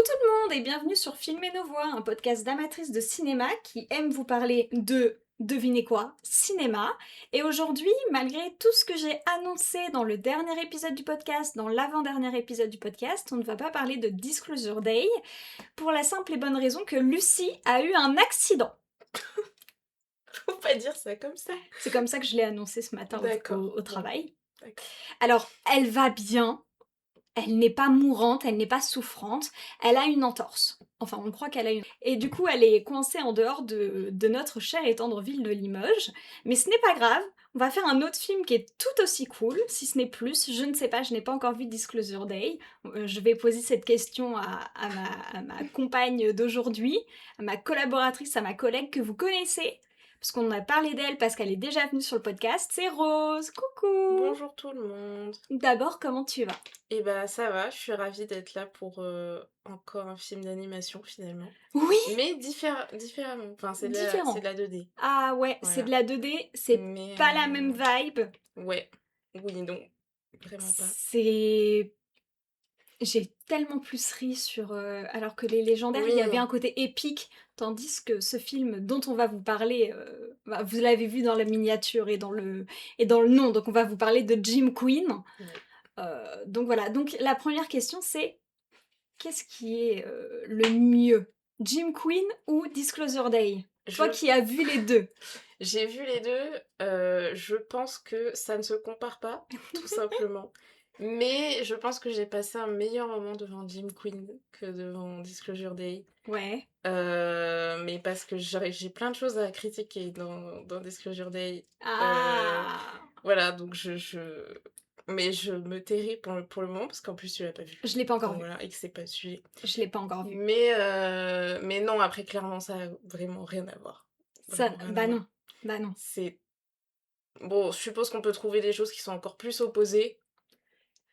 tout le monde et bienvenue sur Filmer nos voix, un podcast d'amatrices de cinéma qui aime vous parler de, devinez quoi, cinéma. Et aujourd'hui, malgré tout ce que j'ai annoncé dans le dernier épisode du podcast, dans l'avant-dernier épisode du podcast, on ne va pas parler de Disclosure Day, pour la simple et bonne raison que Lucie a eu un accident. Faut pas dire ça comme ça. C'est comme ça que je l'ai annoncé ce matin au D'accord. travail. D'accord. Alors, elle va bien. Elle n'est pas mourante, elle n'est pas souffrante, elle a une entorse. Enfin, on croit qu'elle a une... Et du coup, elle est coincée en dehors de notre chère et tendre ville de Limoges. Mais ce n'est pas grave, on va faire un autre film qui est tout aussi cool, si ce n'est plus. Je ne sais pas, je n'ai pas encore vu Disclosure Day. Je vais poser cette question à ma compagne d'aujourd'hui, à ma collaboratrice, à ma collègue que vous connaissez. Parce qu'on a parlé d'elle parce qu'elle est déjà venue sur le podcast. C'est Rose, coucou! Bonjour tout le monde. D'abord, comment tu vas? Et bah ça va, je suis ravie d'être là pour encore un film d'animation finalement. Oui! Mais différemment. Enfin, c'est de Différent. la 2D. Ah ouais, c'est Voilà. de la 2D, c'est Mais pas la même vibe. ouais. Oui, non. Vraiment pas. C'est... J'ai tellement plus ri sur... alors que les légendaires, il y avait Oui. un côté épique, tandis que ce film dont on va vous parler, vous l'avez vu dans la miniature et dans le nom, donc on va vous parler de Jim Queen. Oui. Donc voilà, donc la première question c'est, qu'est-ce qui est le mieux? Jim Queen ou Disclosure Day? Toi qui as vu les deux. J'ai vu les deux, je pense que ça ne se compare pas, tout simplement. Mais je pense que j'ai passé un meilleur moment devant Jim Queen que devant Disclosure Day. Ouais. Mais parce que j'ai plein de choses à critiquer dans Disclosure Day. Ah! Voilà, donc mais je me tairai pour le moment, parce qu'en plus tu l'as pas vu. Je l'ai pas encore Donc vu. voilà, et que c'est pas le sujet. Je l'ai pas encore vu. Mais non, après clairement ça a vraiment rien à voir. Ça, Vraiment rien à bah voir. non, bah non. C'est... Bon, je suppose qu'on peut trouver des choses qui sont encore plus opposées,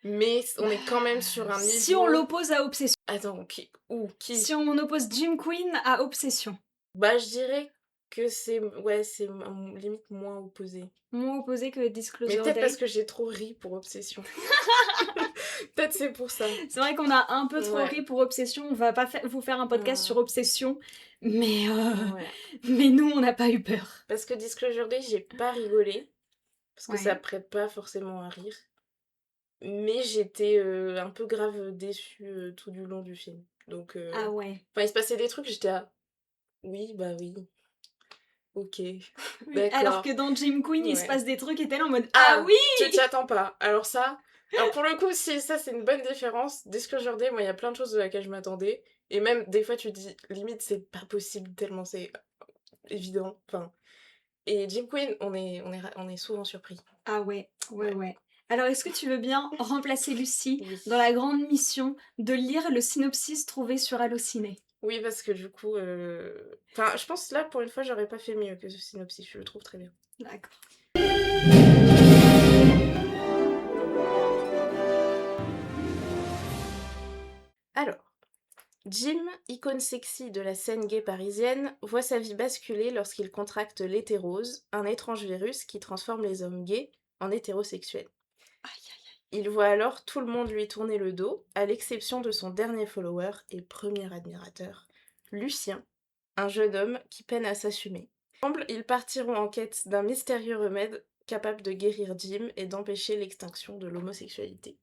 mais on est quand même sur un niveau... Si on l'oppose à Obsession. Attends, qui? Si on oppose Jim Queen à Obsession. Bah, je dirais que c'est... Ouais, c'est limite moins opposé. Moins opposé que Mais Disclosure peut-être Day. parce que j'ai trop ri pour Obsession. Peut-être c'est pour ça. C'est vrai qu'on a un peu trop Ouais. ri pour Obsession. On va pas vous faire un podcast sur Obsession, mais Ouais. mais nous on n'a pas eu peur. Parce que Disclosure Day, j'ai pas rigolé, parce que ça Ouais. prête pas forcément à rire. Mais j'étais un peu grave déçue tout du long du film. Donc, Ah ouais. enfin, il se passait des trucs, j'étais à... Oui, bah oui. Ok. Oui. Alors D'accord. que dans Jim Queen, il se Ouais. passe des trucs et t'es là en mode Ah ah oui! tu t'y attends pas. Alors ça... Alors pour le coup, si ça c'est une bonne différence, Disclosure Day, moi il y a plein de choses de laquelle je m'attendais. Et même des fois tu te dis, limite c'est pas possible tellement c'est évident. Enfin... Et Jim Queen, on est souvent surpris. Ah ouais, ouais, Ouais. ouais. Alors, est-ce que tu veux bien remplacer Lucie Oui. dans la grande mission de lire le synopsis trouvé sur Allociné? Oui, parce que du coup... Enfin, je pense là, pour une fois, j'aurais pas fait mieux que ce synopsis. Je le trouve très bien. D'accord. Alors, Jim, icône sexy de la scène gay parisienne, voit sa vie basculer lorsqu'il contracte l'hétérose, un étrange virus qui transforme les hommes gays en hétérosexuels. Aïe, aïe, Il voit alors tout le monde lui tourner le dos, à l'exception de son dernier follower et premier admirateur, Lucien, un jeune homme qui peine à s'assumer. Ensemble, ils partiront en quête d'un mystérieux remède capable de guérir Jim et d'empêcher l'extinction de l'homosexualité.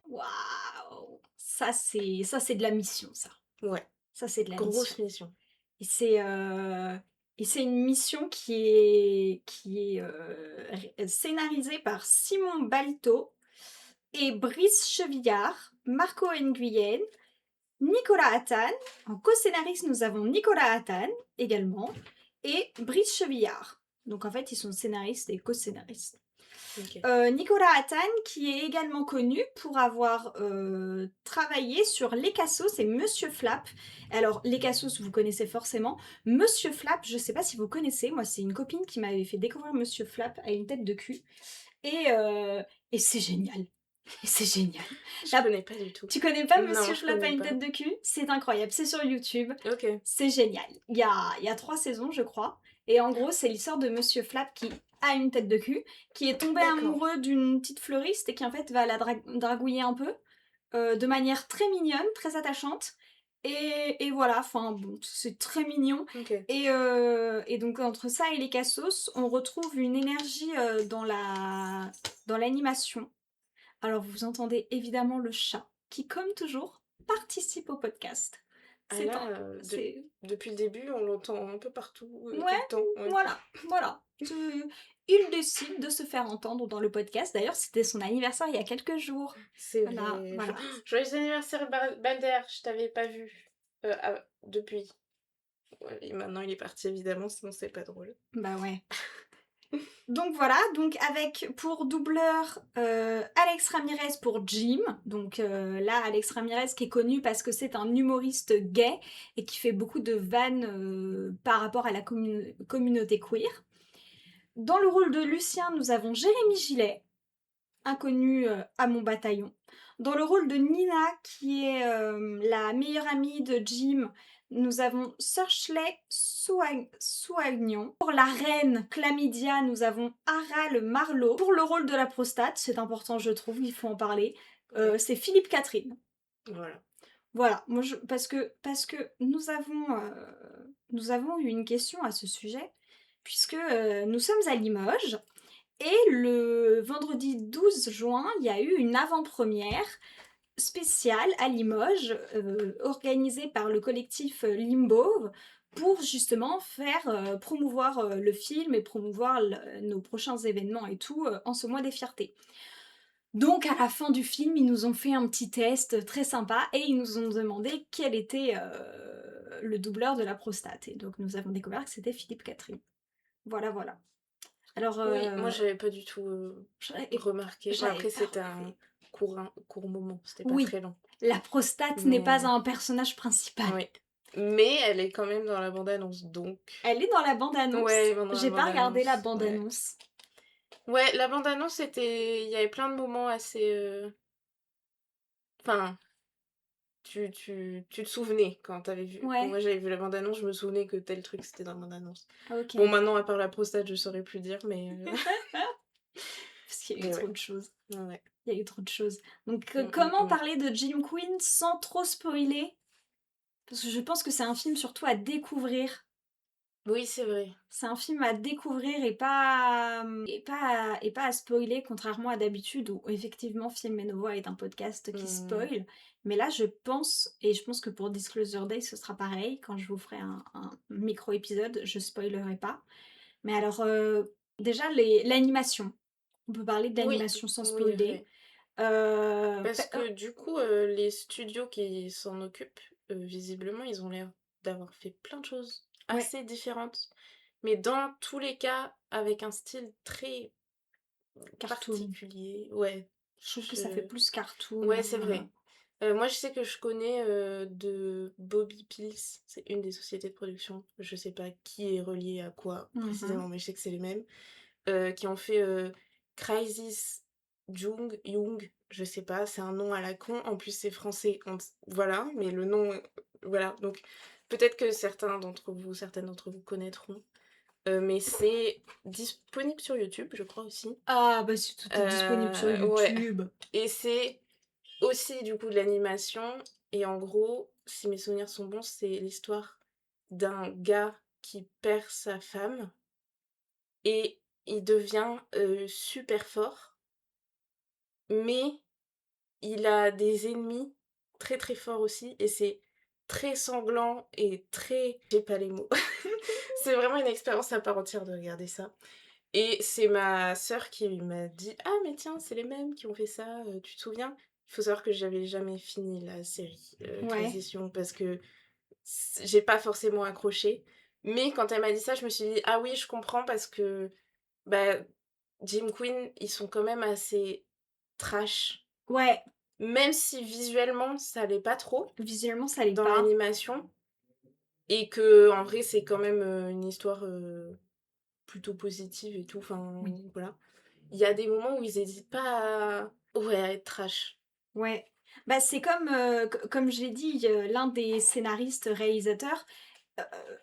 waouh! Ça, c'est de la mission, ça. Ouais, Ça, c'est de la grosse mission. mission. Et c'est une mission qui est scénarisée par Simon Balto et Brice Chevillard, Marco Nguyen, Nicolas Attan. En co-scénariste, nous avons Nicolas Attan également et Brice Chevillard. Donc en fait, ils sont scénaristes et co-scénaristes. Okay. Nicolas Attan, qui est également connu pour avoir travaillé sur Les Cassos et Monsieur Flap. Alors, Les Cassos, vous connaissez forcément. Monsieur Flap, je sais pas si vous connaissez. Moi, c'est une copine qui m'avait fait découvrir Monsieur Flap à une tête de cul. Et c'est génial. Et c'est génial. Je connais pas du tout. Tu connais pas Non, Monsieur je Flap à connais une pas. tête de cul? C'est incroyable. C'est sur YouTube. Ok. C'est génial. Il y a 3 saisons, je crois. Et en gros, c'est l'histoire de Monsieur Flap qui a une tête de cul, qui est tombé D'accord. amoureux d'une petite fleuriste et qui en fait va la dragouiller un peu, de manière très mignonne, très attachante. Et voilà, enfin bon, c'est très mignon. OK. Et donc entre ça et les cassos, on retrouve une énergie dans l'animation. Alors vous entendez évidemment le chat, qui comme toujours, participe au podcast. Ah C'est un... là, C'est... depuis le début, on l'entend un peu partout, tout le Ouais, temps, ouais. voilà. Il décide de se faire entendre dans le podcast. D'ailleurs, c'était son anniversaire il y a quelques jours. C'est Voilà, vrai. voilà. Joyeux anniversaire Balder, je t'avais pas vu, depuis. Ouais et maintenant il est parti évidemment, sinon c'est pas drôle. Bah ouais. Donc voilà, donc avec pour doubleur Alex Ramirez pour Jim. Donc là, Alex Ramirez qui est connu parce que c'est un humoriste gay et qui fait beaucoup de vannes par rapport à la communauté queer. Dans le rôle de Lucien, nous avons Jérémy Gillet, inconnu à mon bataillon. Dans le rôle de Nina, qui est la meilleure amie de Jim, nous avons Searchley Souagnon. Pour la reine Chlamydia, nous avons Aral Marlowe. Pour le rôle de la prostate, c'est important je trouve, il faut en parler, Ouais, c'est Philippe Catherine. voilà. Voilà, parce que nous avons eu une question à ce sujet, puisque nous sommes à Limoges, et le vendredi 12 juin, il y a eu une avant-première spéciale à Limoges, organisée par le collectif Limbo, pour justement faire promouvoir le film et promouvoir nos prochains événements et tout en ce mois des fiertés. Donc à la fin du film, ils nous ont fait un petit test très sympa et ils nous ont demandé quel était le doubleur de la prostate. Et donc nous avons découvert que c'était Philippe Catherine. Voilà, voilà. Alors, Oui, moi j'avais pas du tout, remarqué. Bon j'avais après pas c'était un relevé. court moment, c'était pas Oui, très long. la prostate n'est pas Mais un personnage principal. oui. Mais elle est quand même dans la bande annonce donc Elle est dans la bande-annonce. ouais, pendant la J'ai pas bande regardé la annonce, ouais. bande-annonce. Ouais, la bande annonce il y avait plein de moments assez, enfin, tu te souvenais quand t'avais vu quand Ouais, moi j'avais vu la bande annonce, je me souvenais que tel truc c'était dans la bande annonce. Bon ok. maintenant à part la prostate, je saurais plus dire mais Parce qu'il y a eu mais trop ouais. de choses. Ouais. Il y a eu trop de choses. Donc, comment Ouais. parler de Jim Quinn sans trop spoiler? Parce que je pense que c'est un film surtout à découvrir. Oui, c'est vrai. C'est un film à découvrir et pas à spoiler, contrairement à d'habitude où effectivement Film et Novo est un podcast qui Mmh. spoil. Mais là, je pense, et je pense que pour Disclosure Day, ce sera pareil, quand je vous ferai un micro-épisode, je spoilerai pas. Mais alors, déjà, l'animation. On peut parler Oui, d'animation sans oui, spoiler. ouais. Parce que du coup, les studios qui s'en occupent, visiblement, ils ont l'air d'avoir fait plein de choses Ouais, assez différentes, mais dans tous les cas, avec un style très cartoon. particulier. Ouais, Je trouve que ça fait je plus cartoon. ouais, c'est vrai. Moi, je sais que je connais, de Bobby Pills, c'est une des sociétés de production, je sais pas qui est relié à quoi Mhm. précisément, mais je sais que c'est les mêmes, qui ont fait, Crisis Jung, je sais pas, c'est un nom à la con, en plus c'est français, voilà, mais le nom, voilà, donc peut-être que certaines d'entre vous connaîtront, mais c'est disponible sur YouTube, je crois aussi. Ah, bah si tout est disponible sur Ouais, YouTube. et c'est aussi du coup de l'animation, et en gros, si mes souvenirs sont bons, c'est l'histoire d'un gars qui perd sa femme et il devient, super fort, mais il a des ennemis très, très forts aussi et c'est très sanglant et très j'ai pas les mots. C'est vraiment une expérience à part entière de regarder ça et c'est ma sœur qui m'a dit: «Ah mais tiens, c'est les mêmes qui ont fait ça, tu te souviens?» Il faut savoir que j'avais jamais fini la série, Ouais. Crazy Scion parce que j'ai pas forcément accroché, mais quand elle m'a dit ça, je me suis dit: «Ah oui, je comprends» parce que, bah, Jim Quinn, ils sont quand même assez trash. Ouais, Même si visuellement ça l'est pas trop, visuellement ça l'est dans pas. l'animation, et que en vrai c'est quand même, une histoire, plutôt positive et tout, enfin Oui. voilà. Il y a des moments où ils hésitent pas ouais, à être trash. Ouais. Bah c'est comme, comme je l'ai dit, l'un des scénaristes réalisateurs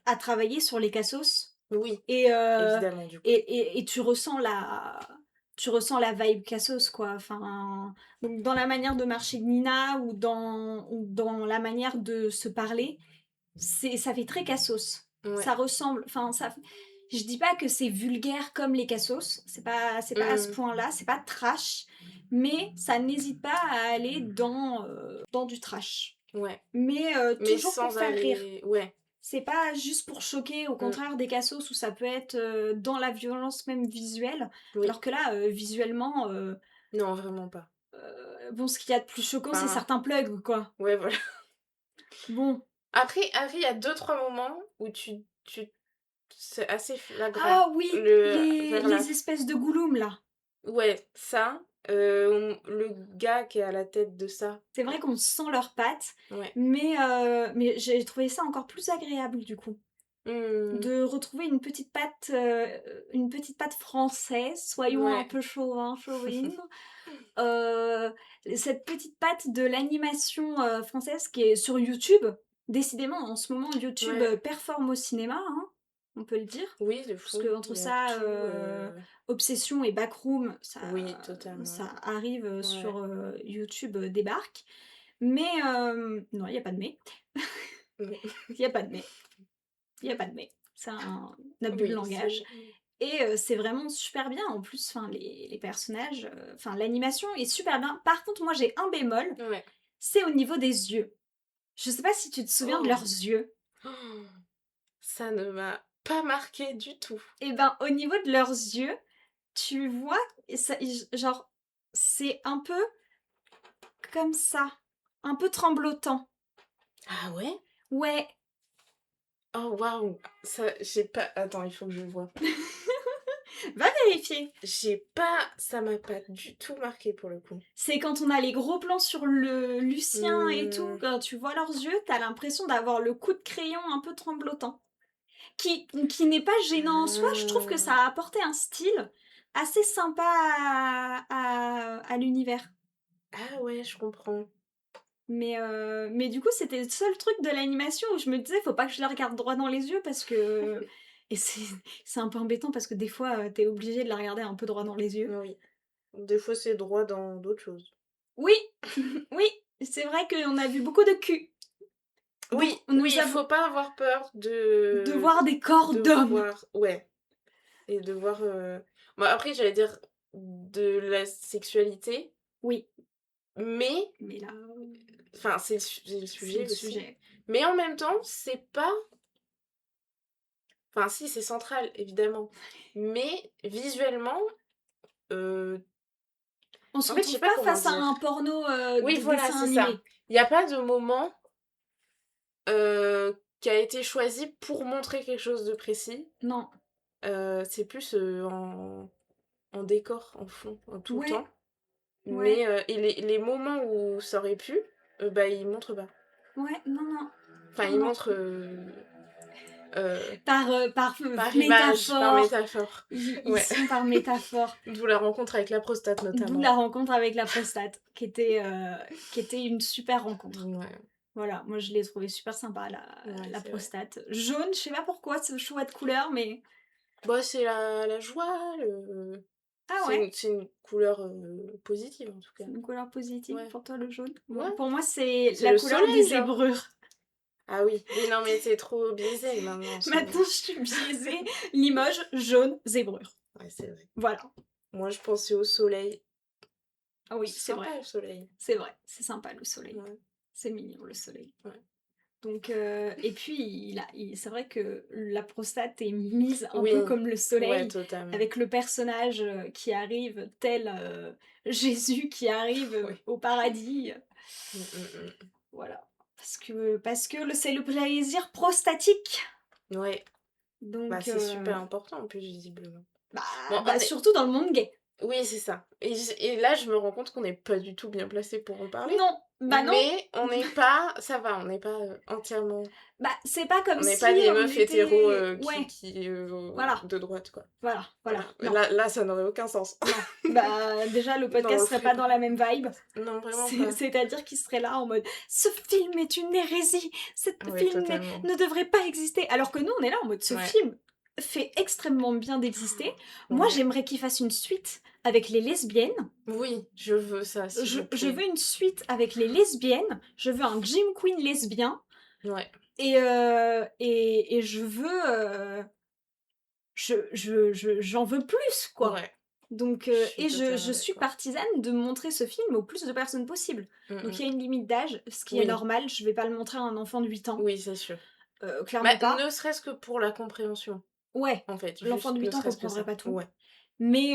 a travaillé sur les Cassos. Oui, Et, évidemment, du coup. et tu ressens la vibe Cassos, quoi. Enfin, donc dans la manière de marcher de Nina ou dans la manière de se parler, ça fait très Cassos. Ouais. Ça ressemble, enfin, je dis pas que c'est vulgaire comme les Cassos, c'est pas à ce Mmh. point-là, c'est pas trash, mais ça n'hésite pas à aller dans du trash. Ouais. Mais Mais toujours pour sans faire rire. aller ouais. C'est pas juste pour choquer, au Mmh. contraire des cassos où ça peut être, dans la violence même visuelle, Oui. alors que là, visuellement, Non, vraiment pas. bon, ce qu'il y a de plus choquant, c'est Enfin, certains plugs, quoi. ouais, voilà. Bon. Après, il y a deux trois moments où tu c'est assez flagrant. Ah oui! Le Les vers la les espèces de gouloums là. ouais, ça, le gars qui est à la tête de ça, C'est vrai qu'on sent leurs pattes, ouais. mais j'ai trouvé ça encore plus agréable du coup. Mmh. De retrouver une petite patte française, soyons un Ouais. peu chauvines. Heu, cette petite patte de l'animation, française qui est sur YouTube. Décidément, en ce moment, YouTube, Ouais. performe au cinéma, hein, on peut le dire. Oui, de Parce fou, qu'entre il y a ça, tout, Obsession et Backroom, ça oui, totalement. ça arrive, Ouais. sur, YouTube, débarque. Mais, non, il y a pas de mais. Oui. Il y a pas de mais. Il y a pas de mais. C'est un abus de Oui, c'est langage. Et c'est vraiment super bien en plus, enfin les personnages, enfin l'animation est super bien. Par contre, moi j'ai un bémol, ouais. c'est au niveau des yeux. Je sais pas si tu te souviens de leurs Oh! yeux? Oh, ça ne m'a pas marqué du tout. Et ben, au niveau de leurs yeux, tu vois, et ça genre, c'est un peu comme ça, un peu tremblotant. Ah ouais? Ouais, Oh waouh! Ça j'ai pas attends, il faut que je vois. va vérifier. Ça m'a pas du tout marqué pour le coup. C'est quand on a les gros plans sur le Lucien et tout, Mmh. quand tu vois leurs yeux, tu l'impression d'avoir le coup de crayon un peu tremblotant. Qui n'est pas gênant en soi, je trouve que ça Ah! a apporté un style assez sympa à l'univers. Ah ouais, je comprends. Mais du coup, c'était le seul truc de l'animation où je me disais: «Faut pas que je la regarde droit dans les yeux» parce que et c'est un peu embêtant parce que des fois, tu obligé de la regarder un peu droit dans les yeux. Oui. Des fois, c'est droit dans d'autres choses. Oui! Oui! C'est vrai qu'on a vu beaucoup de cul. Oui, oui, Nous il avons faut pas avoir peur de voir des corps de d'hommes. voir ouais et de voir, bah, après j'allais dire de la sexualité, Oui, mais mais là, enfin, c'est le c'est le sujet aussi, sujet. mais en même temps, c'est pas enfin si, c'est central évidemment, mais visuellement, heu, On se en fait, je sais retrouve pas pas comment face à dire. un porno, Oui, de voilà, dessin c'est ça. animé. Il y a pas de moment, qui a été choisi pour montrer quelque chose de précis, Non. c'est plus, en décor, en fond, tout le temps. Ouais, ouais, Mais et les moments où ça aurait pu, bah, ils montrent pas. ouais, non, non, Enfin, non, ils non. montrent, par image, par métaphore, métaphore. ils Ouais, sont par métaphore. d'où la rencontre avec la prostate D'où notamment. la rencontre avec la prostate, qui était une super rencontre. Ouais, Voilà, moi je l'ai trouvée super sympa la ouais, la c'est vrai. prostate. Jaune, je sais pas pourquoi ce choix de couleur, mais Bah, c'est la joie, le ah ouais, c'est une couleur, positive en tout cas. c'est une couleur positive Ouais, pour toi le jaune? Bon, ouais, pour moi c'est c'est la le couleur des soleil genre. zébrures. Ah oui, oui, non mais c'est trop biaisé maintenant en ce Maintenant moment. je suis biaisée, Limoges, jaune, zébrure. Ouais, c'est vrai. Voilà. Moi, je pensais au soleil. Ah oui, C'est c'est vrai, sympa le soleil. c'est vrai, c'est sympa le soleil. Ouais, C'est mignon le soleil. ouais. Donc, et puis c'est vrai que la prostate est mise un Oui, peu comme le ouais, soleil, totalement. avec le personnage, qui arrive tel, Jésus qui arrive, Ouais. au paradis, Mmh, mmh, voilà. Parce que c'est le plaisir prostatique. mmh. Ouais, bah, Donc, c'est super important en plus visiblement. bah Bon, bah, surtout dans le monde gay. oui, c'est ça et là, je me rends compte qu'on n'est pas du tout bien placé pour en parler, Non, bah non, mais on n'est pas ça va, on n'est pas, entièrement bah, c'est pas comme on n'est si pas des on meufs hétéros, était ouais, qui, voilà, de droite, quoi. voilà, Voilà, non. là, ça n'aurait aucun sens. Non, bah, déjà le Non, on podcast le serait ferait pas pas. dans la même vibe. Non, vraiment C'est pas. c'est-à-dire qu'il serait là en mode: «Ce film est une hérésie! Ce Ouais, film totalement. ne devrait pas exister!» Alors que nous, on est là en mode: «Ce Ouais. film fait extrêmement bien d'exister. Moi, Ouais. j'aimerais qu'il fasse une suite avec les lesbiennes. Oui, je veux ça, s'il vous Je plaît. veux une suite avec les lesbiennes. Je veux un Jim Queen lesbien. Ouais, Et je veux, j'en veux plus, quoi. ouais, Donc, je suis et je totalement suis d'accord. partisane de montrer ce film au plus de personnes possible. Mmh Donc mh. il y a une limite d'âge, ce qui est Oui, normal, je vais pas le montrer à un enfant de 8 ans, oui, c'est sûr. Bah, clairement pas. ne serait-ce que pour la compréhension, Ouais, en fait, l'enfant de juste ne 8 ans serait-ce que comprendrait ça. pas tout. Ouais. Mais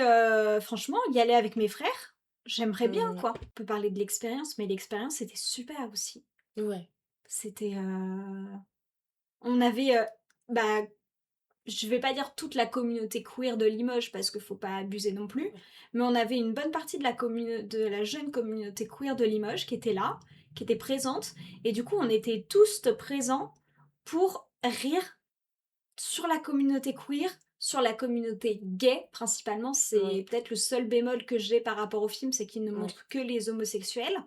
franchement, y aller avec mes frères, j'aimerais bien, Mmh. quoi. On peut parler de l'expérience, mais l'expérience était super aussi. Ouais. C'était, on avait, bah, je vais pas dire toute la communauté queer de Limoges parce qu'il faut pas abuser non plus, Ouais. mais on avait une bonne partie de la jeune communauté queer de Limoges qui était là, qui était présente, et du coup on était tous présents pour rire sur la communauté queer, sur la communauté gay principalement. Oui, C'est peut-être le seul bémol que j'ai par rapport au film, c'est qu'il ne oui, montre que les homosexuels.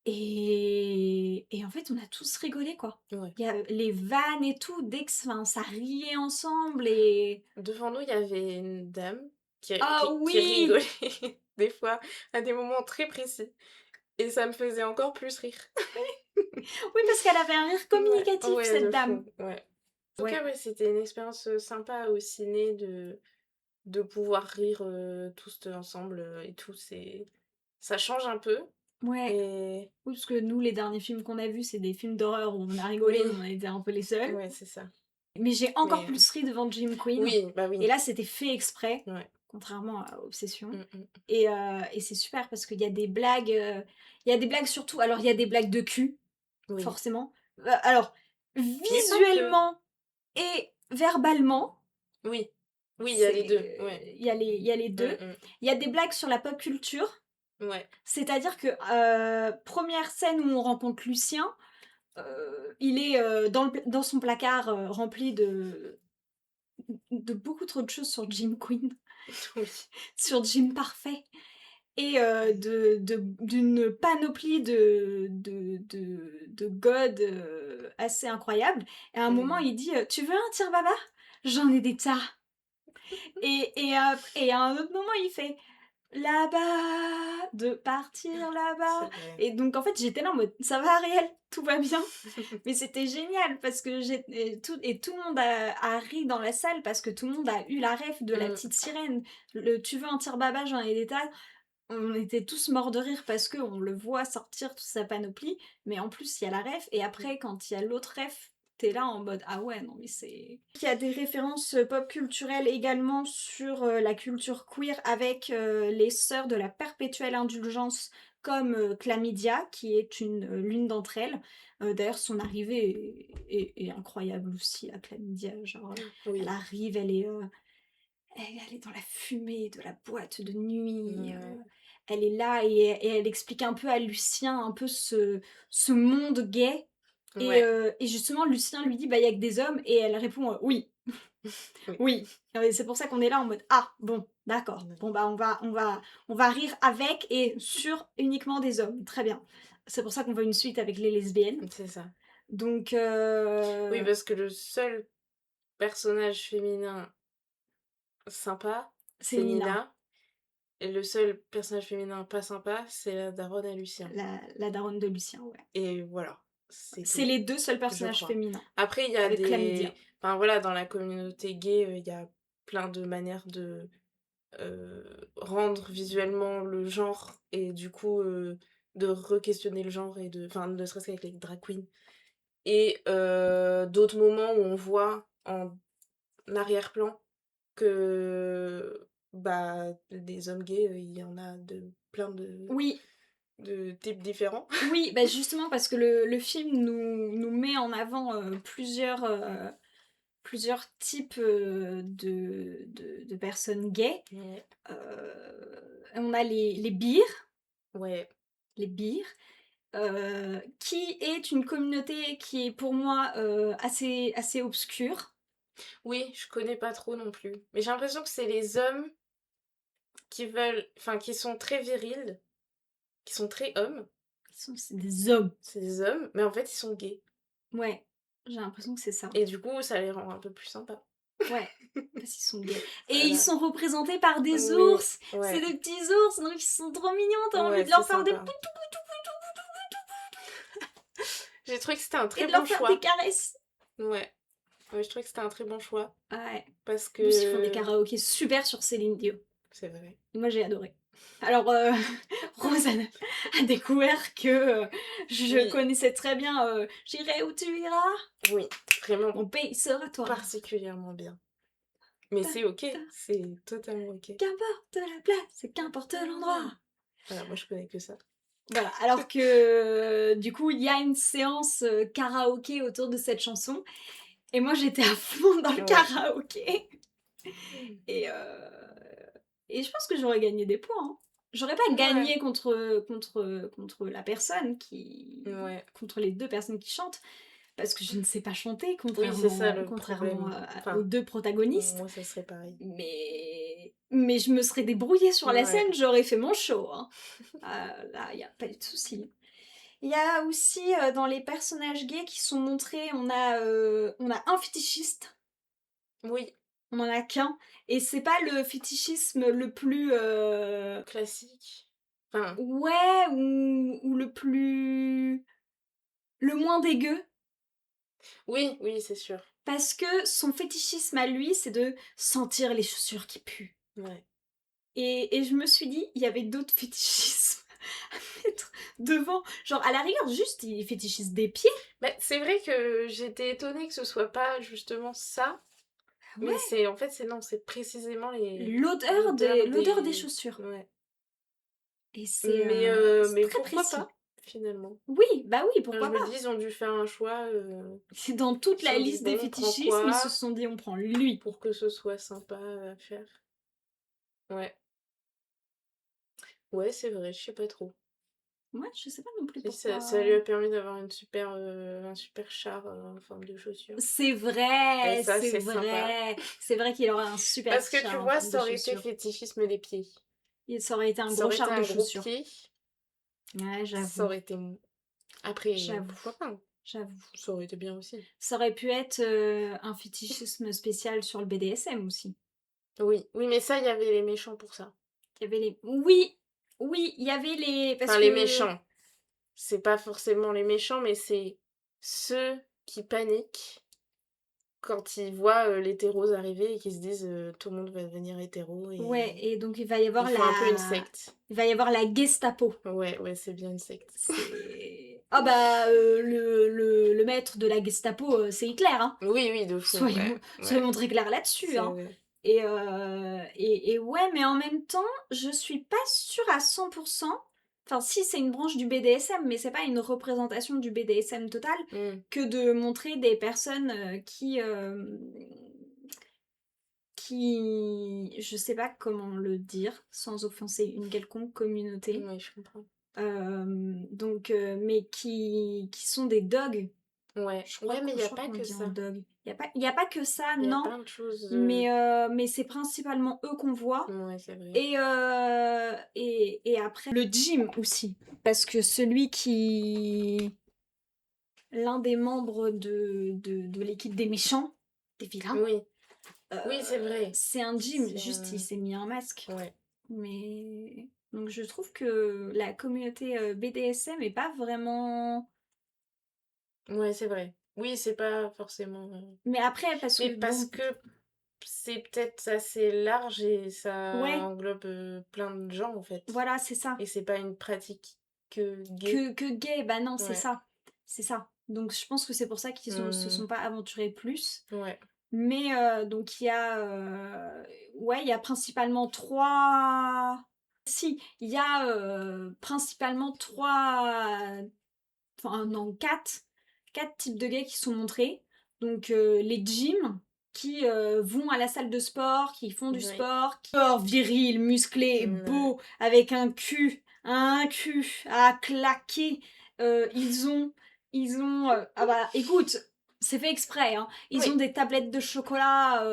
Et en fait, on a tous rigolé, quoi. ouais. Il y a les vannes et tout, dès que enfin, ça riait ensemble et Devant nous, il y avait une dame ah qui oui! rigolait des fois à des moments très précis et ça me faisait encore plus rire. Oui, parce qu'elle avait un rire Ouais, communicatif, ouais, de cette dame. fou, ouais. En tout Ouais, cas, ouais, c'était une expérience, sympa au ciné de pouvoir rire, tous ensemble, et tout, c'est ça change un peu ouais. et Oui, parce que nous, les derniers films qu'on a vus, c'est des films d'horreur où on a rigolé, oui, on était un peu les seuls. ouais, c'est ça. Mais j'ai encore Mais plus ri devant Jim Queen. oui, bah Et oui, là, c'était fait exprès, ouais. contrairement à Obsession. Mmh mh. Et c'est super parce qu'il y a des blagues, il y a des blagues surtout. Alors, il y a des blagues de cul, Oui, forcément. Alors, mais pas que. visuellement et verbalement, Oui. Oui, il y a les 2. Ouais. il y a les Mmh deux. mh. Il y a des blagues sur la pop culture, Ouais. c'est-à-dire que, première scène où on rencontre Lucien, il est, dans son placard, rempli de beaucoup trop de choses sur Jim Queen, Oui. sur Jim Parfait et d'une panoplie de godes, assez incroyable et à un moment Mmh. il dit, «Tu veux un tire-baba? J'en ai des tas». Et à un autre moment, il fait: «Là-bas, de partir là-bas» C'est vrai. et donc en fait, j'étais là en mode: «Ça va Ariel? Tout va bien?» Mais c'était génial parce que tout le monde a ri dans la salle parce que tout le monde a eu la ref de la Mmh. petite sirène. Le «Tu veux un tire-baba? J'en ai des tas». On était tous morts de rire parce qu'on le voit sortir toute sa panoplie, mais en plus, il y a la ref et Mmh. après quand il y a l'autre ref, tu es là en mode: «Ah ouais, non mais c'est» il y a des références, pop culturelles également sur, la culture queer avec, les sœurs de la perpétuelle indulgence comme, Chlamydia qui est l'une d'entre elles. D'ailleurs son arrivée est incroyable aussi à Chlamydia, genre, elle Oui. arrive, elle est dans la fumée de la boîte de nuit, Ouais. elle est là et elle explique un peu à Lucien un peu ce monde gay Ouais. et justement Lucien lui dit: «Bah, il y a que des hommes» et elle répond: «Oui, Oui. oui». Et c'est pour ça qu'on est là en mode: «Ah bon, d'accord. Ouais. Bon, bah, on va rire avec et sur uniquement des hommes. Très bien». C'est pour ça qu'on veut une suite avec les lesbiennes. C'est ça. Donc Oui, parce que le seul personnage féminin sympa, c'est c'est Nina, Nina et le seul personnage féminin pas sympa, c'est la daronne à Lucien la daronne de Lucien, ouais. et voilà, c'est C'est tout, les 2 seuls je personnages crois. féminins, Après, il y a avec des Chlamydia. enfin, voilà, dans la communauté gay, il y a plein de manières de, rendre visuellement le genre et du coup, de re-questionner le genre et de enfin, ne serait-ce qu'avec les drag queens et d'autres moments où on voit en arrière-plan que, bah, des hommes gays, il y en a de plein Oui, de types différents. oui, bah, justement parce que le film nous met en avant, plusieurs types, de personnes gays. Ouais, On a les bears, ouais. qui est une communauté qui est pour moi, assez obscure. Oui, je connais pas trop non plus, mais j'ai l'impression que c'est les hommes qui veulent enfin, qui sont très virils, qui sont très hommes, C'est des hommes. c'est des hommes, mais en fait, ils sont gays Ouais, j'ai l'impression que c'est ça. et du coup, ça les rend un peu plus sympas. Ouais, parce qu'ils sont gays. Et ils Voilà. sont représentés par des Oui, ours. C'est ouais, des petits ours, donc ils sont trop mignons. T'as envie ouais, de c'est leur faire des sympa. poutou J'ai trouvé que c'était un et très de bon leur faire des choix. caresses. Ouais, ouais, je trouvais que c'était un très bon choix Ouais. parce En plus, ils font des que karaokés super sur Céline Dion. c'est vrai. Moi, j'ai adoré. Alors, Rose a découvert que je Oui, connaissais très bien J'irai où tu iras, oui, vraiment mon pays sera toi. particulièrement bien. Mais Ta, c'est OK, ta. c'est totalement OK. Qu'importe la place, qu'importe l'endroit. Voilà, moi je connais que ça. Voilà, alors que du coup, il y a une séance karaoké autour de cette chanson. Et moi, j'étais à fond dans le Ouais. karaoké. Et, et je pense que j'aurais gagné des points, hein. J'aurais pas Ouais, gagné contre la personne qui. ouais. Contre les deux personnes qui chantent, parce que je ne sais pas chanter, Oui, c'est ça contrairement, le contrairement problème. aux Enfin, deux protagonistes. moi ça serait pareil. Mais je me serais débrouillée sur la Ouais. scène, j'aurais fait mon show, hein. Là, il n'y a pas de souci. Il y a aussi dans les personnages gays qui sont montrés, on a un fétichiste, Oui, on en a qu'un, et c'est pas le fétichisme le plus classique. Enfin, ouais, ou le moins dégueu, oui, oui, c'est sûr. parce que son fétichisme à lui, c'est de sentir les chaussures qui puent. Ouais. Et je me suis dit, il y avait d'autres fétichismes à mettre devant. Genre, à la rigueur, juste, il fétichise des pieds. Mais c'est vrai que j'étais étonnée que ce soit pas justement ça, mais Ouais, c'est en fait c'est non, c'est précisément l'odeur des chaussures. ouais. Et c'est Mais très pourquoi précis. pas finalement? Oui, bah oui, Enfin, je pourquoi me pas. dis ils ont dû faire un choix, C'est dans ils toute se la sont dit: liste des «Bon, on prend fétichismes, ils se quoi sont dit on prend lui. pour que ce soit sympa à faire?» Ouais. Ouais, c'est vrai, je sais pas trop. Ouais, je sais pas non plus Si ça lui pourquoi. a permis d'avoir un super char, en forme de chaussure et ça, C'est c'est sympa. vrai, c'est vrai qu'il aurait un super Parce que tu chat en vois, forme de ça aurait été chaussure. fétichisme des pieds. Et ça aurait été un Ça gros aurait été char de un gros chaussures. pied, Ouais, ça j'avoue, aurait été après, pourquoi j'avoue, pas, hein, j'avoue. ça aurait été bien aussi. Ça aurait pu être un fétichisme spécial sur le BDSM aussi. Oui, oui, mais ça, il y avait les méchants pour ça. Il y avait les. Oui, oui, il y avait les. Parce Enfin, les que. méchants, c'est pas forcément les méchants, mais c'est ceux qui paniquent quand ils voient, l'hétéros arriver et qui se disent, «Tout le monde va devenir hétéro» Ouais, et et donc il va y avoir ils font un peu une la. secte. Il va y avoir la Gestapo. Ouais, ouais, c'est bien une secte. C'est. Ah bah, le maître de la Gestapo, c'est Hitler, hein. Oui, oui, de fou, ouais, ouais, Soyons très clairs là-dessus, c'est hein. vrai. Et ouais, mais en même temps, je suis pas sûre à 100%. Enfin, si, c'est une branche du BDSM, mais c'est pas une représentation du BDSM total Mmh. que de montrer des personnes qui, je sais pas comment le dire sans offenser une quelconque communauté, Ouais, je comprends. mais qui sont des dogs. Ouais, Je crois ouais, mais il y a je crois pas qu'on que dit un ça. dog. Il y a pas que ça, Il y a non, plein de choses, mais c'est principalement eux qu'on voit. ouais, c'est vrai. Et après, le gym aussi. Parce que celui qui. L'un des membres de l'équipe des méchants, des vilains, Oui, oui, c'est vrai. c'est un gym. C'est Juste, il un s'est mis un masque. ouais, Mais. Donc je trouve que la communauté BDSM est pas vraiment. ouais, c'est vrai. Oui, c'est pas forcément, Mais après, parce mais que parce bon. que c'est peut-être assez large et ça Ouais, englobe, plein de gens, en fait voilà, c'est ça. et c'est pas une pratique que gay. Que gay, bah non, c'est Ouais. ça. C'est ça. Donc je pense que c'est pour ça se Mmh. sont pas aventurés plus. Ouais. Mais donc il y a ouais, il y a principalement trois. Si, il y a principalement trois. Enfin non, quatre types de gays qui sont montrés. Donc les gyms qui vont à la salle de sport, qui font du Oui. sport, qui sport viril, musclé, Ouais. beau, avec un cul à claquer. Ils ont ah bah écoute, c'est fait exprès, hein. Ils ont Oui. des tablettes de chocolat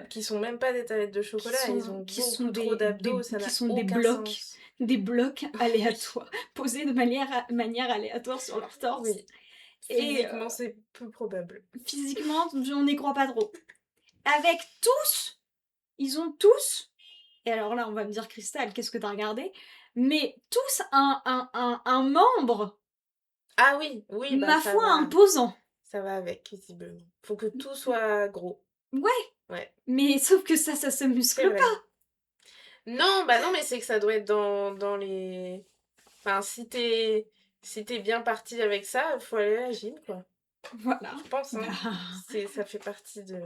Qui sont même pas des tablettes de chocolat, ils ont qui sont beaucoup trop d'abdos, ça qui n'a sont aucun sens. des blocs Oui. aléatoires, posés de manière aléatoire sur leur torse. Oui. Et Physiquement, c'est peu probable. physiquement, on n'y croit pas trop. avec tous, ils ont tous, et alors là, on va me dire, Cristal, qu'est-ce que t'as regardé? Mais tous un membre, Ah oui, oui, bah ma ça foi, va. imposant. Ça va avec, visiblement. Faut que tout soit gros. Ouais, Ouais, mais sauf que ça se c'est muscle vrai. pas. Non, bah non, mais c'est que ça doit être dans les... Enfin, si t'es bien parti avec ça, faut aller à la gym, quoi. Voilà. Je pense, Bah, hein. Ça fait partie de...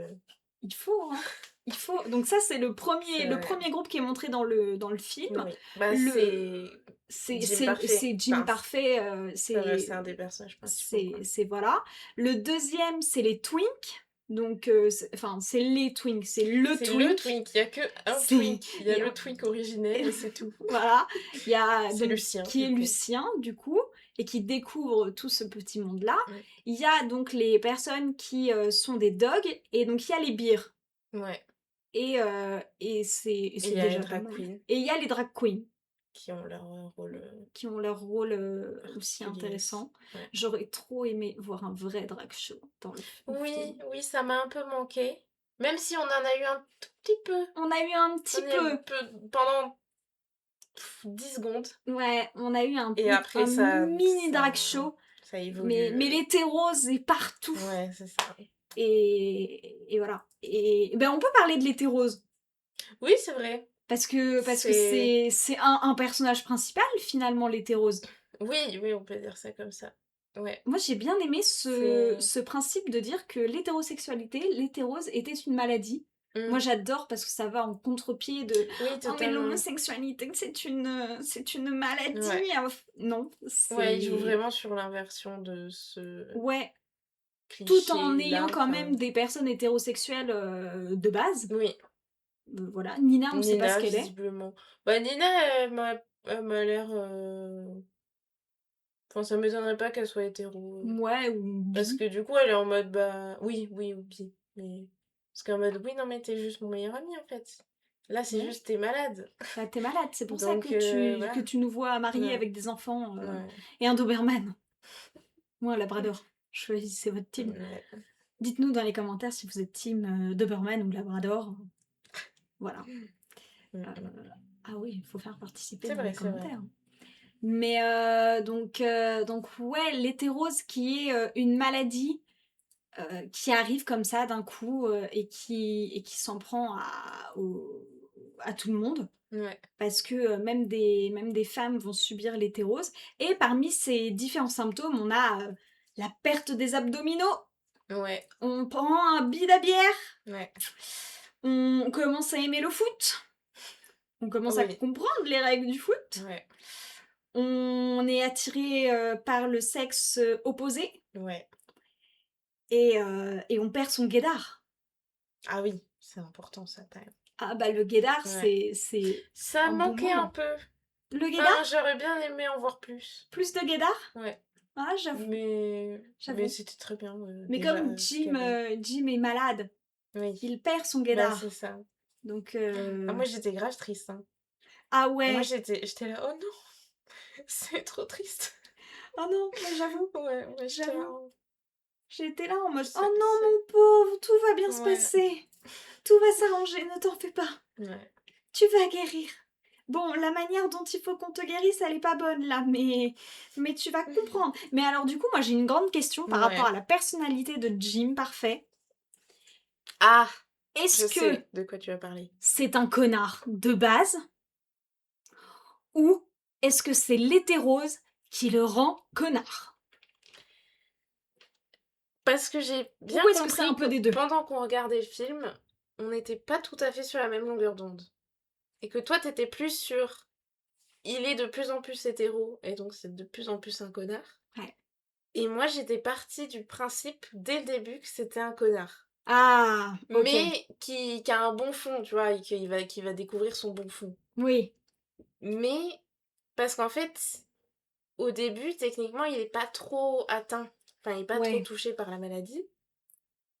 il faut, hein. Il faut. Donc ça, c'est le C'est premier, le vrai. premier groupe qui est montré dans le film. Oui. Bah Le, c'est c'est, Jim c'est, Parfait. c'est Jim Enfin, Parfait, c'est un des personnages principaux, quoi. c'est voilà. Le deuxième, c'est les Twinks. Donc, enfin, c'est les Twinks, c'est le C'est le Twink. Twink, il y a que un C'est, Twink. Il y il a y le a- Twink originel et c'est tout. voilà. Il y a C'est donc Lucien, qui est du coup. Lucien du coup et qui découvre tout ce petit monde-là. Mm. Il y a donc les personnes qui sont des dogs et donc il y a les bears. Ouais. Et Et c'est il y a les déjà pas drag mal. queens Et il y a les drag queens qui ont leur rôle qui ont leur rôle aussi particulier aussi. intéressant. Ouais. J'aurais trop aimé voir un vrai drag show dans le Oui, film. oui, ça m'a un peu manqué. Même si on en a eu un tout petit peu. On a eu un petit On a eu un peu, peu pendant 10 secondes. ouais, on a eu Et après, un mini ça, drag show, ça évolue. mais l'hétérose est partout. Ouais, c'est ça. Et voilà. Et ben on peut parler de l'hétérose. Oui, c'est vrai. Parce que C'est... c'est un personnage principal, finalement, l'hétérose. Oui, oui, on peut dire ça comme ça. Ouais, Moi, j'ai bien aimé c'est... ce principe de dire que l'hétérosexualité, l'hétérose, était une maladie. Moi, Mm. j'adore parce que ça va en contre-pied de Oui, «Oh, mais totalement. l'homosexualité, c'est une maladie!» Ouais. Non, Ouais, il joue c'est... vraiment sur l'inversion de ce Ouais, tout en ayant cliché-là. quand Enfin, même des personnes hétérosexuelles de base. oui. Voilà, Nina, on sait pas ce Nina, qu'elle est. visiblement. Bah, Nina, elle m'a l'air... Enfin, ça m'étonnerait pas qu'elle soit hétéro. Ouais, ou Parce bi. que du coup, elle est en mode, bah... Oui, oui, ou bi. Mais... Parce qu'en mode, oui, non, mais t'es juste mon meilleur ami, en fait. Là, c'est Ouais. juste, t'es malade. Bah, t'es malade, c'est pour ça Donc, que voilà. tu nous vois mariés Ouais. avec des enfants Ouais. et un Doberman. Ou un Labrador. Choisissez votre team. Ouais. Dites-nous dans les commentaires si vous êtes team Doberman ou Labrador. Voilà. Mm, Euh, mm. ah oui, il faut faire participer C'est dans les vrai, c'est vrai. commentaires. Mais donc ouais, l'hétérose qui est une maladie qui arrive comme ça d'un coup et qui s'en prend à tout le monde. Ouais. Parce que même des femmes vont subir l'hétérose. Et parmi ces différents symptômes, on a la perte des abdominaux, Ouais. on prend un bide à bière, Ouais. on commence à aimer le foot, on commence à Oui. comprendre les règles du foot, Ouais. on est attiré par le sexe opposé Ouais. et on perd son guédard. Ah oui, c'est important, ça, quand même. Ah bah le guédard, Ouais. c'est Ça un bon manquait un moment. peu. Le Enfin, guédard? j'aurais bien aimé en voir plus. Plus de guédard? Ouais. Ah j'avoue, Mais j'avoue. c'était très bien, Mais déjà, comme ce qu'il y avait. Jim est malade, Oui. il perd son Bah, c'est guédard. ça. Donc, Ah, moi, j'étais grave triste, hein. ah Moi, ouais! j'étais là, oh non, c'est trop triste. Oh non, moi j'avoue, Ouais, ouais, j'étais là, j'avoue. oh, J'étais là en mode: «Oh non c'est... mon pauvre, tout va bien se Ouais. passer. Tout va s'arranger, ne t'en fais pas. Ouais. Tu vas guérir. Bon, la manière dont il faut qu'on te guérisse, elle est pas bonne là, mais tu vas comprendre.» Mais alors du coup, moi j'ai une grande question par rapport à Ouais. la personnalité de Jim Parfait. Ah, Est-ce je que sais de quoi tu vas parler. c'est un connard de base ou est-ce que c'est l'hétérose qui le rend connard? Parce que j'ai bien Ou est-ce que c'est un compris que peu des deux? pendant qu'on regardait le film, on n'était pas tout à fait sur la même longueur d'onde. Et que toi, t'étais plus sur... Il est de plus en plus hétéro, et donc c'est de plus en plus un connard. Ouais. Et moi, j'étais partie du principe, dès le début, que c'était un connard. Ah, ok. Mais qui a un bon fond, tu vois, et qui va découvrir son bon fond. Oui, Mais, parce qu'en fait, au début, techniquement, il est pas trop atteint. Enfin, il est pas trop ouais. touché par la maladie.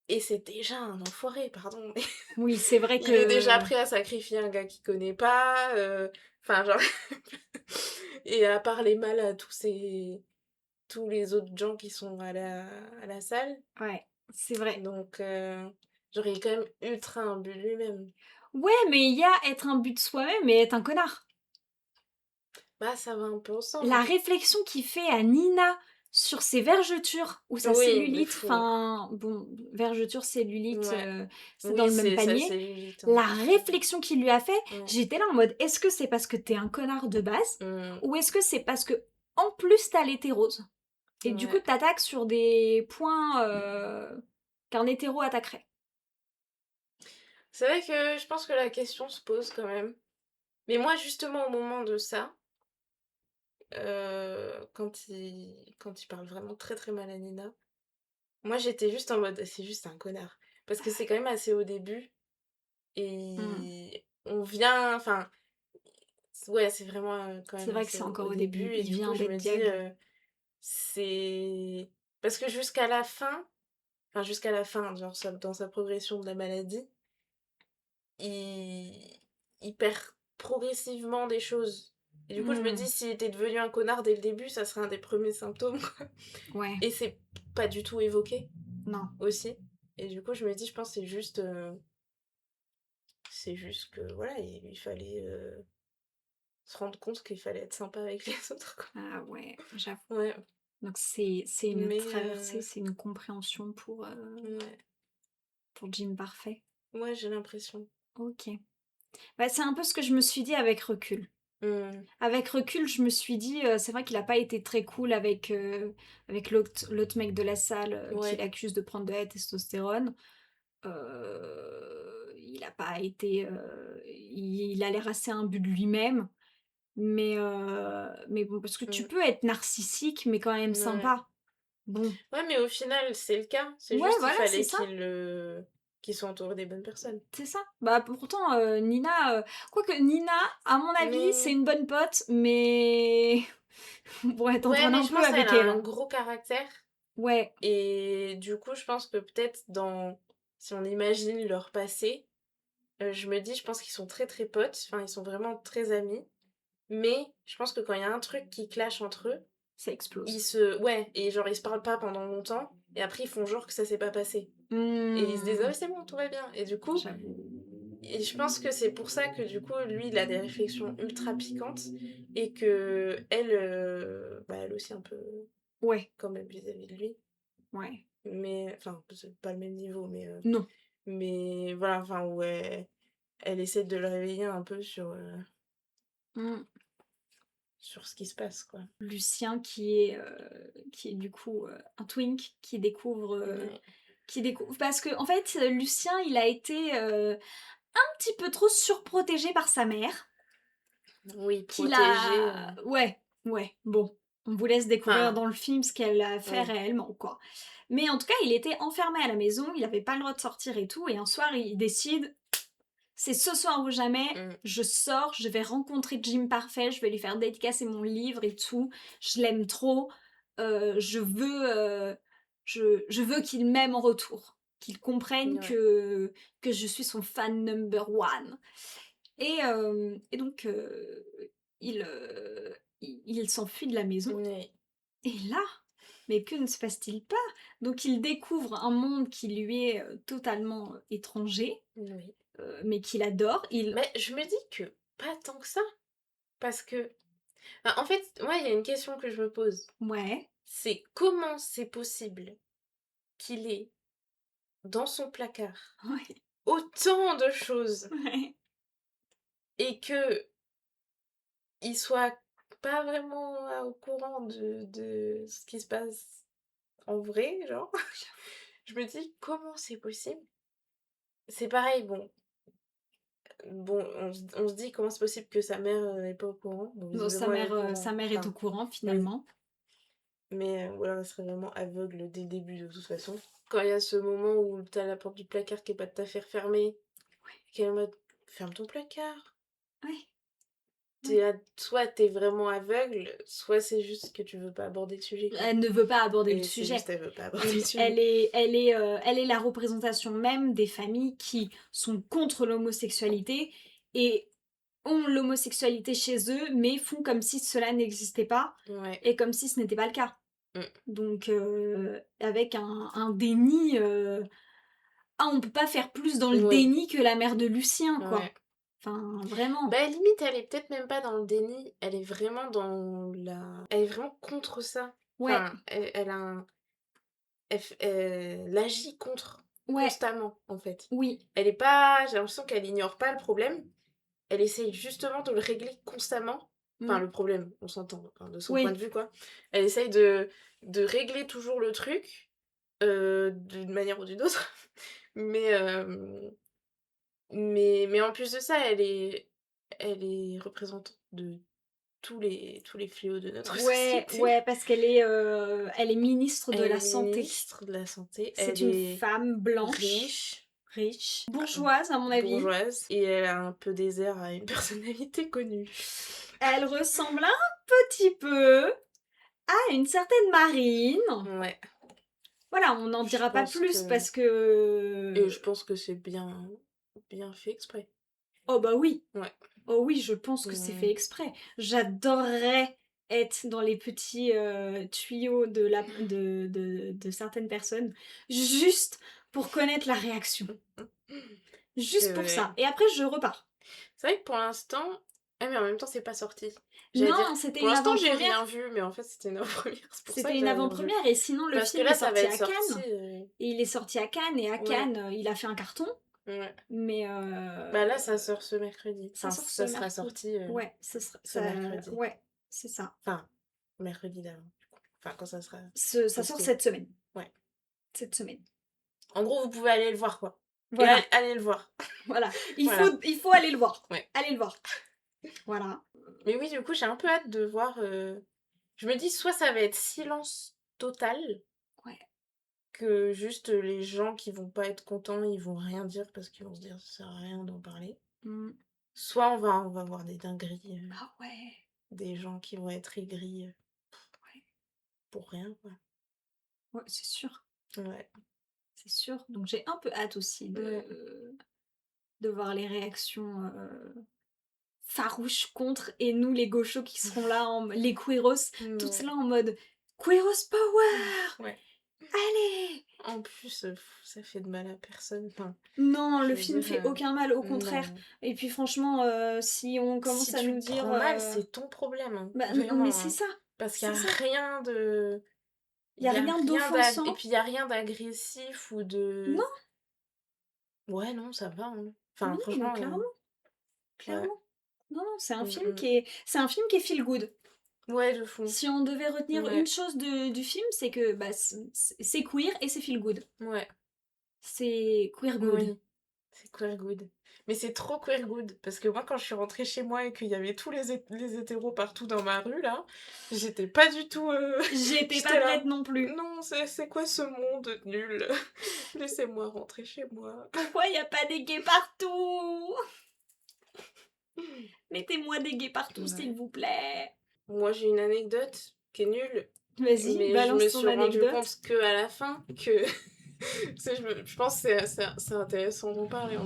Et c'est déjà un enfoiré, pardon. Mais Oui, c'est vrai il est déjà que... prêt à sacrifier un gars qu'il connaît pas. Enfin, genre... Et à parler mal à tous les autres gens qui sont à la salle. Ouais, c'est vrai. Donc, Genre, il est quand même ultra imbu de lui-même. Ouais, mais il y a être imbu de soi-même et être un connard. Bah, ça va un peu La ensemble. réflexion qu'il fait à Nina sur ses vergetures ou sa Oui, de cellulite, fou. enfin bon, vergetures, cellulite, Ouais. c'est dans Oui, le même c'est ça, panier. c'est Lilith, hein. La réflexion qu'il lui a fait, Ouais. j'étais là en mode: «Est-ce que c'est parce que t'es un connard de base? Mmh. Ou est-ce que c'est parce que en plus tu l'hétérose?» Et du coup Ouais. tu sur des points, qu'un hétéro attaquerait. C'est vrai que je pense que la question se pose quand même. Mais moi, justement, au moment de ça, quand il parle vraiment très, très mal à Nina, moi, j'étais juste en mode: «C'est juste un connard». Parce que c'est quand même assez au début Mmh. et on vient enfin, ouais, c'est vraiment, quand C'est même vrai que assez c'est au encore au début, début et il du coup, vient je d'être me dis, diag. c'est parce que jusqu'à la fin, enfin jusqu'à la fin, genre dans sa progression de la maladie, il il perd progressivement des choses et du coup, je me dis: Mmh. «S'il était devenu un connard dès le début, ça serait un des premiers symptômes, quoi» Ouais, et c'est pas du tout évoqué non. aussi et du coup, je me dis: «Je pense c'est juste que voilà, il fallait, se rendre compte qu'il fallait être sympa avec les autres, quoi». Ah ouais, j'avoue. Ouais, Donc c'est une mais traversée, c'est une compréhension ouais, pour Jim Parfait. ouais, j'ai l'impression. OK. Bah, c'est un peu ce que je me suis dit avec recul. Mmh. Avec recul, je me suis dit, c'est vrai qu'il a pas été très cool avec l'autre mec de la salle, qui Ouais, l'accuse de prendre de la testostérone. Il a pas été, il a l'air assez imbu de lui-même, mais bon, parce que tu mmh, peux être narcissique, mais quand même ouais. sympa. Bon. Ouais, mais au final, c'est le cas. C'est Ouais, juste il voilà, c'est fallait ça. qu'il soit entouré des bonnes personnes. C'est ça. Bah, pourtant, Nina, quoique Nina, à mon avis, c'est Mais une bonne pote, mais bon, elle t'en ouais, traîne mais un je peu pense qu'elle avec a elle, un hein. gros caractère Ouais, et du coup, je pense que peut-être si on imagine leur passé, je me dis, je pense qu'ils sont très, très potes, enfin, ils sont vraiment très amis, mais je pense que quand il y a un truc qui clash entre eux, ça explose. ouais et genre ils se parlent pas pendant longtemps et après ils font genre que ça s'est pas passé et ils se disent: «Ah Mmh, ouais, c'est bon, tout va bien» et du coup j'avoue. et je pense que c'est pour ça que du coup, lui, il a des réflexions ultra piquantes et qu'elle, bah, elle aussi un peu Ouais, quand même vis-à-vis de lui. ouais. Mais enfin, c'est pas le même niveau, Non. mais voilà, enfin, ouais, elle essaie de le réveiller un peu Mmh. sur ce qui se passe, quoi. Lucien qui est du coup, un twink Ouais. qui découvre parce que en fait, Lucien, il a été, un petit peu trop surprotégé par sa mère, Oui, qu'il protégée, a ouais, ouais, bon, on vous laisse découvrir enfin, dans le film ce qu'elle a fait oui, réellement, quoi. Mais en tout cas, il était enfermé à la maison, il avait pas le droit de sortir et tout et un soir, il décide: «C'est ce soir ou jamais, mmh, je sors, je vais rencontrer Jim Parfait, je vais lui faire dédicacer mon livre et tout, je l'aime trop, je veux, je veux qu'il m'aime en retour, qu'il comprenne ouais, que je suis son fan number one». Et donc, il s'enfuit de la maison oui, et là, mais que ne se passe-t-il pas? Donc il découvre un monde qui lui est, totalement, étranger, oui. mais qu'il adore. Il Mais je me dis que pas tant que ça, parce que en fait, moi, il y a une question que je me pose, Ouais, c'est comment c'est possible qu'il ait dans son placard ouais, autant de choses ouais. et que il soit pas vraiment, au courant de ce qui se passe en vrai, genre. Je me dis: «Comment c'est possible?» C'est pareil, bon, on se dit: «Comment c'est possible que sa mère, est pas au courant?» Bon, Bon, visiblement, elle est au sa courant. mère est au Enfin, courant oui, finalement. mais ou alors elle serait vraiment aveugle dès le début de toute façon. Quand il y a ce moment où tu as la porte du placard qui est pas tout à fait refermée, qui est en mode: «Ferme ton placard!» Ouais, Tu ouais. là, soit t'es vraiment aveugle, soit c'est juste que tu veux pas aborder le sujet, quoi. Elle ne veut pas aborder le Et c'est sujet. juste elle veut pas aborder le Elle sujet. elle est elle est, elle est la représentation même des familles qui sont contre l'homosexualité et ont l'homosexualité chez eux, mais font comme si cela n'existait pas Ouais. et comme si ce n'était pas le cas. Mmh. Donc avec un déni, Ah, on peut pas faire plus dans le Oui, déni que la mère de Lucien, quoi. ouais. Enfin, vraiment. Bah, limite, elle est peut-être même pas dans le déni, elle est vraiment dans la elle est vraiment contre ça. Ouais, Enfin, elle a un elle agit contre, ouais, constamment, en fait. oui. Elle est pas j'ai l'impression qu'elle ignore pas le problème, elle essaye justement de le régler constamment. Enfin, Mmh. le problème, on s'entend, enfin, de son point de Oui, vue, quoi. Elle essaye de régler toujours le truc, d'une manière ou d'une autre, mais mais en plus de ça, elle est représentante de tous les fléaux de notre ouais, société. ouais, parce elle est ministre de Elle la est santé. ministre de la santé, C'est elle une est femme blanche, riche, riche, hem, bourgeoise à mon avis. bourgeoise et elle a un peu des airs à une personnalité connue. Elle ressemble un petit peu à une certaine Marine. Ouais, Voilà, on n'en je dira pas pense plus que parce et je que pense que c'est bien fait exprès. oh bah oui, Ouais. oh oui, je pense que c'est fait Mmh. exprès. J'adorerais être dans les petits, tuyaux de certaines personnes, juste pour connaître la réaction. C'est Juste pour vrai. ça et après je repars. C'est vrai que pour l'instant mais en même temps, c'est pas sorti. J'allais dire, Non, c'était pour une l'instant, j'ai rien avant-première. vu, mais en fait, c'était une avant-première. C'est pour ça C'était que une j'avais rien vu. avant-première et sinon le Parce que film là, est ça va sorti être à sorti, Cannes et il est sorti à Cannes et à ouais, Cannes, il a fait un carton, ouais. mais Bah là, ça sort ce mercredi. ça Enfin, sort ce ça sera mercredi. sorti, Ouais, ce sera ce ça mercredi. ouais, c'est ça. Enfin, mercredi d'avant, du coup. Enfin, quand ça sera Ça sort posté. cette semaine, Ouais. cette semaine. En gros, vous pouvez aller le voir, quoi. Et Voilà, allez le voir. voilà. Voilà. Il faut aller le voir. Ouais. Allez le voir. Voilà. Mais oui, du coup, j'ai un peu hâte de voir. Je me dis, soit ça va être silence total, Ouais. que juste les gens qui vont pas être contents, ils vont rien dire parce qu'ils vont se dire ça sert à rien d'en parler. Mmh. Soit on va voir des dingueries, Ah ouais, des gens qui vont être aigris ouais. pour rien, quoi. Ouais, c'est sûr, Ouais. c'est sûr. Donc j'ai un peu hâte aussi Ouais. de voir les réactions, farouches contre et nous les gauchos qui seront là les queeros, toutes Ouais. là en mode: «Queeros power! Ouais. Allez!» En plus, ça fait de mal à personne. Enfin, Non, le je veux film dire, fait aucun mal, au contraire. non. Et puis franchement, si on commence Si à tu nous le dire, prends mal, c'est ton problème, hein, bah, non mais vraiment, c'est hein. ça, Parce qu'il y c'est a ça. rien de Il y a rien et d'offensant. puis il y a rien d'agressif ou de Non, ouais, non, ça va, hein. non, Enfin, non, mais franchement, clairement, ouais. clairement. Non, non, Mmh mh. c'est un film qui est feel good. Ouais, de fou. Si on devait retenir une Ouais, chose du film, c'est que, bah, c'est queer et c'est feel good. ouais, C'est queer good. oui, c'est queer good. Mais c'est trop queer good parce que moi, quand je suis rentrée chez moi et qu'il y avait tous les hétéros partout dans ma rue là, j'étais pas du tout, J'étais pas j'étais prête là: non plus. «Non, c'est quoi ce monde nul? Laissez-moi rentrer chez moi». Pourquoi y a pas des gays partout? Mettez-moi des gays partout, s'il Ouais. vous plaît. Moi, j'ai une anecdote qui est nulle, Vas-y, mais je me balance ton suis rendu anecdote. compte qu'à la fin que tu sais, je pense que c'est intéressant d'en parler,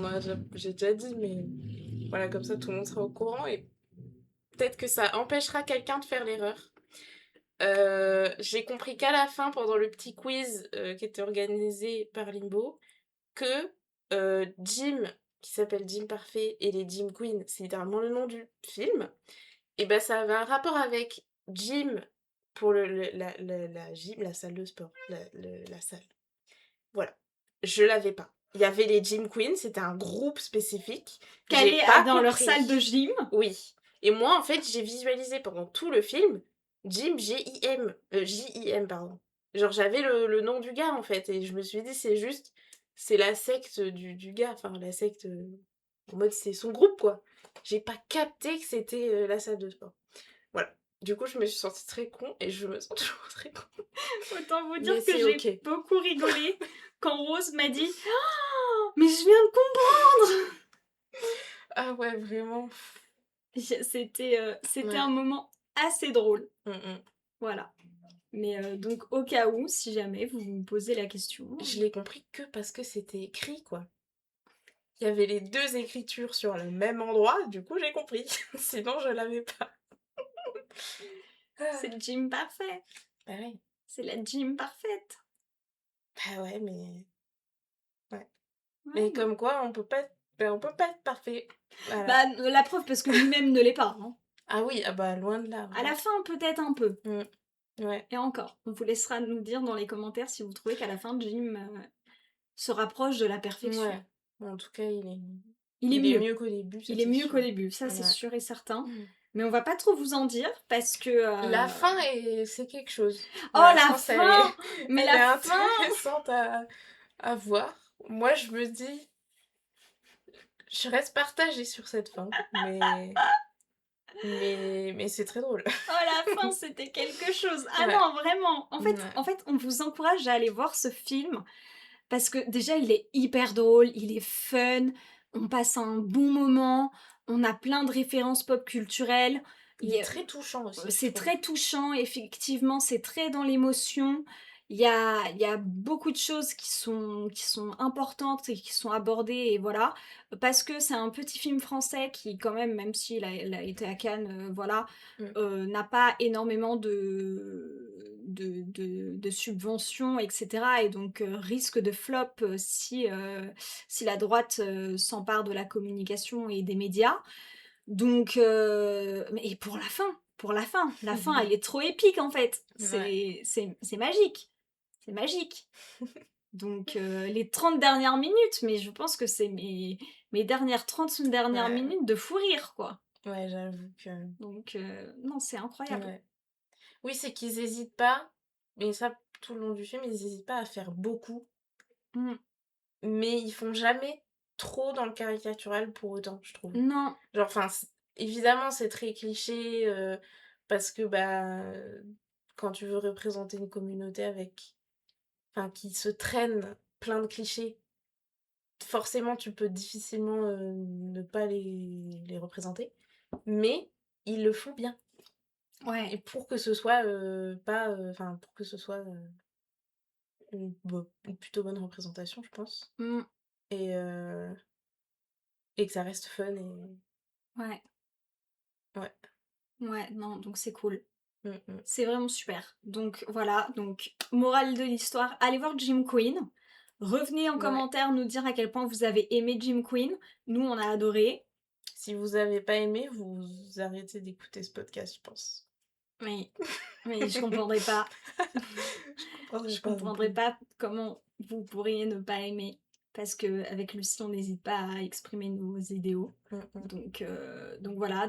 j'ai déjà dit, mais voilà, comme ça, tout le monde sera au courant et peut-être que ça empêchera quelqu'un de faire l'erreur. J'ai compris qu'à la fin, pendant le petit quiz, qui était organisé par Limbo, que, Jim, qui s'appelle Jim Parfait, et les Jim Queens, c'est littéralement le nom du film, et ben ça avait un rapport avec Jim pour la gym, la salle de sport, la salle. Voilà. Je l'avais pas. Il y avait les Gym Queens, c'était un groupe spécifique. J'ai Calé pas dans leur salle de compris. gym. Oui. Et moi, en fait, j'ai visualisé pendant tout le film Jim, G-I-M. J-I-M, pardon. Genre, j'avais le nom du gars, en fait. Et je me suis dit, c'est la secte du gars. Enfin, la secte. En mode, c'est son groupe, quoi. J'ai pas capté que c'était la salle de sport. Voilà. Du coup, je me suis sentie très con et je me sens toujours très con. Autant vous Mais dire que c'est j'ai ok. beaucoup rigolé quand Rose m'a dit: «Oh, mais je viens de comprendre!» Ah ouais, vraiment. C'était un Ouais. moment assez drôle. Mmh. Voilà. Mais donc au cas où, si jamais vous vous posez la question, Je l'ai compris que parce que c'était écrit, quoi. Il y avait les 2 écritures sur le même endroit, du coup j'ai compris. Sinon je l'avais pas. c'est Ah. le gym parfait. Bah oui. C'est la gym parfaite. Bah ouais, mais ouais. Mais Ouais. comme quoi on peut pas être parfait. Voilà. Bah, la preuve parce que lui-même ne l'est pas, hein. Ah oui, ah bah, loin de là, À la vraiment. fin, peut-être un peu. Mmh. Ouais, Et encore, on vous laissera nous dire dans les commentaires si vous trouvez qu'à la fin, Jim se rapproche de la perfection. ouais. En tout cas, Il est il est mieux. mieux qu'au début, ça Il est c'est mieux qu'au sûr. début, ça c'est Ouais. sûr et certain. Mmh. Mais on va pas trop vous en dire parce que... La fin c'est quelque chose. Oh Voilà, je la pense qu'elle est fin! Mais elle est la fin! intéressante à voir. Moi, je me dis je reste partagée sur cette fin, mais c'est très drôle. Oh la fin, c'était quelque chose! Ah Ouais. non, vraiment! En fait Ouais. en fait, on vous encourage à aller voir ce film parce que déjà, il est hyper drôle, il est fun, on passe un bon moment, on a plein de références pop culturelles. Il Il y est a très touchant aussi, je C'est trouve. très touchant, effectivement, c'est très dans l'émotion. Il y a beaucoup de choses qui sont importantes et qui sont abordées et voilà. Parce que c'est un petit film français qui quand même, même s'il a été à Cannes, voilà, Mmh. n'a pas énormément de subventions et cetera et donc risque de flop, si la droite, s'empare de la communication et des médias. Donc mais et la fin, elle est trop épique, en fait. Ouais. C'est magique, c'est magique. Donc les 30 dernières minutes, mais je pense que c'est mes dernières 30 dernières Ouais. minutes de fou rire, quoi. Ouais, j'avoue que Donc non, c'est incroyable. ouais. Oui, c'est qu'ils hésitent pas, mais ça, tout le long du film, ils hésitent pas à faire beaucoup, Mmh. mais ils font jamais trop dans le caricatural pour autant, je trouve. Non, Genre, enfin, évidemment, c'est très cliché, parce que, bah, quand tu veux représenter une communauté avec enfin, qui se traîne plein de clichés, forcément, tu peux difficilement, ne pas les représenter, mais ils le font bien et ouais. pour que ce soit, pas, enfin, pour que ce soit, une plutôt bonne représentation, je pense Mmh. et heu et que ça reste fun et Ouais, ouais. ouais, non, donc c'est cool. Mmh mh. C'est vraiment super. Donc voilà, donc morale de l'histoire, allez voir Jim Queen. Revenez en Ouais. commentaire nous dire à quel point vous avez aimé Jim Queen. Nous, on a adoré. Si vous avez pas aimé, vous arrêtez d'écouter ce podcast, je pense. Oui, mais je comprendrais pas. Je comprendrais Je pas non comprendrais plus. pas comment vous pourriez ne pas aimer. Parce que avec Lucie, on n'hésite pas à exprimer nos idéaux. Mmh mh. Donc voilà,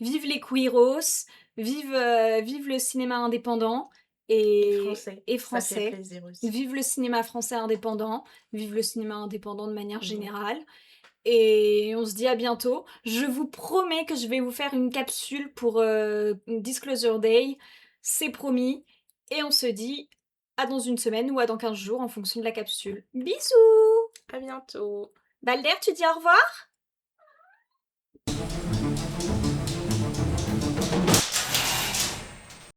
vive les queeros, vive le cinéma indépendant Et français, et ça fait français. plaisir aussi. Vive le cinéma français indépendant, vive le cinéma indépendant de manière Mmh. générale. Et on se dit à bientôt. Je vous promets que je vais vous faire une capsule pour Disclosure Day. C'est promis. Et on se dit à dans une semaine ou à dans 15 jours en fonction de la capsule. Bisous! À bientôt. Balder, tu dis au revoir?